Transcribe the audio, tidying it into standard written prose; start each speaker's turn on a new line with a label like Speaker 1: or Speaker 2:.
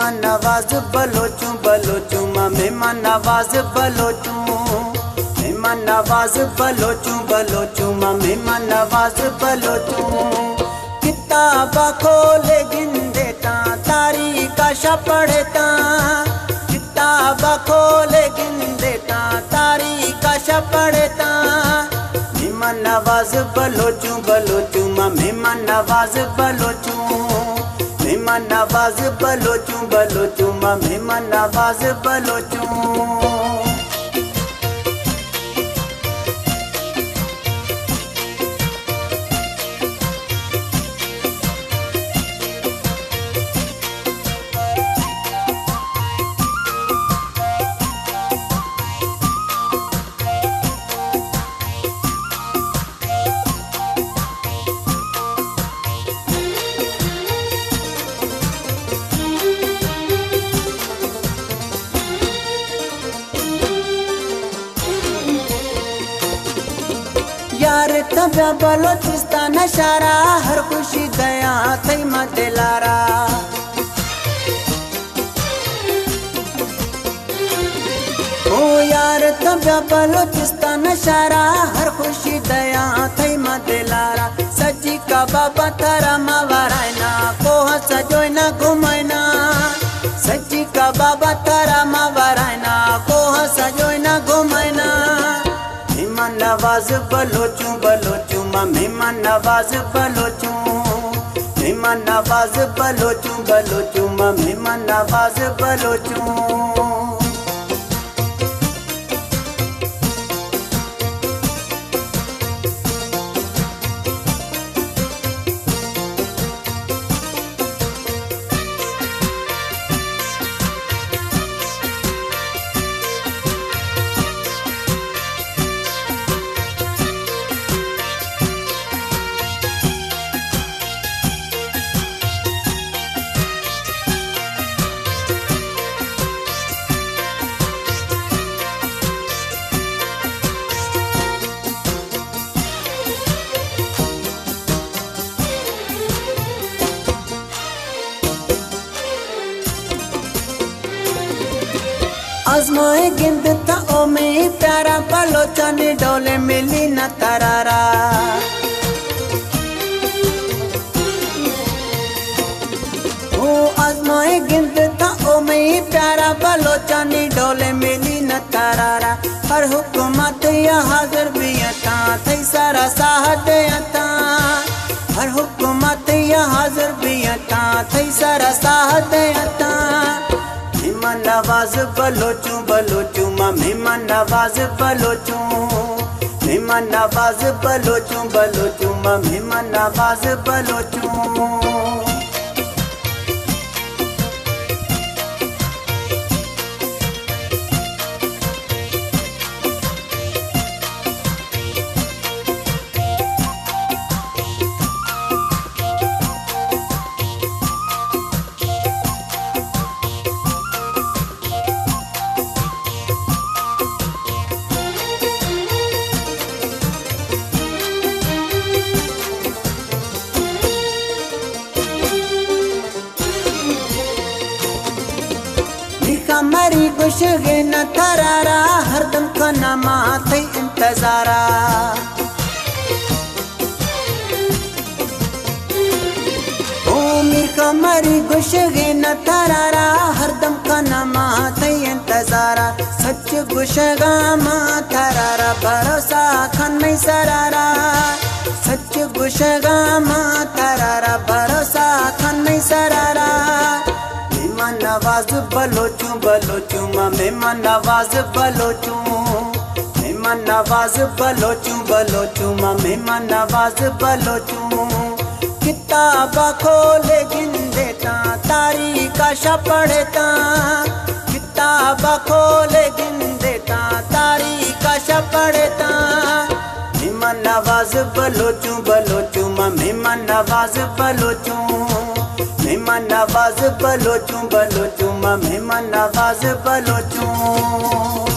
Speaker 1: मेहमान नवाज बलोचू बलोचू माँ मेहमान नवाज बलोचू मेहमान नवाज बलोचू बलोचू माँ मेहमान नवाज बलोचू किताबा खोले गिंदेता तारीका पढ़ता किताबा खोले गिंदेता तारीका पढ़ता मेहमान नवाज बलोचू बलोचू माँ मेहमान नवाज बलोचू मेहमान नवाज बलोचू बलोचू माँ मेहमान नवाज बलोचू। यार तब्या बलोचिस्तान शारा हर खुशी गया थई मदिलारा ओ यार तब्या बलोचिस्तान शारा हर खुशी गया थई मदिलारा सजी का बाबा थारा मावरायना कोह सजोयना घुमायना सजी का बाबा थारा मावरायना कोह सजोयना घुमायना मेहमान नवाज बलोचू बलोचू माँ मेहमान नवाज बलोचू मेहमान नवाज बलोचू बलोचू माँ मेहमान नवाज बलोचू। आजमाए गिंद था ओ में प्यारा बलोचन डोले मिली न तरारा ओ आजमाए गिंद था ओ में प्यारा बलोचन डोले मिली न तरारा हर हुकूमत या हाजिर भी था थई सारा साहत था हर हुकूमत या हाजिर भी था थई सारा साहत था मेहमान नवाज बलोचू बलोचू माँ मेहमान नवाज बलोचू मेहमान नवाज बलोचू बलोचू माँ मेहमान नवाज बलोचू। मरी गुशगे न थरारा हरदम खाना माथे इंतजारा ओ मीर मरी गुशगे न थरारा हरदम खाना माथे इंतजारा सच गुशगा मा थरारा भरोसा खन में सरारा सच गुशगा मा थरारा भरोसा खन में सरारा मेहमान नवाज बलोचू बलोचू माँ मेहमान नवाज बलोचू मेहमान नवाज बलोचू बलोचू माँ मेहमान नवाज बलोचू किताबा खोले गिंदेता तारीका पढ़ता किताबा खोले गिंदेता तारीका पढ़ता मेहमान नवाज बलोचू बलोचू माँ मेहमान नवाज बलोचू मेहमान नवाज बलोचू बलोचू माँ मेहमान नवाज बलोचू।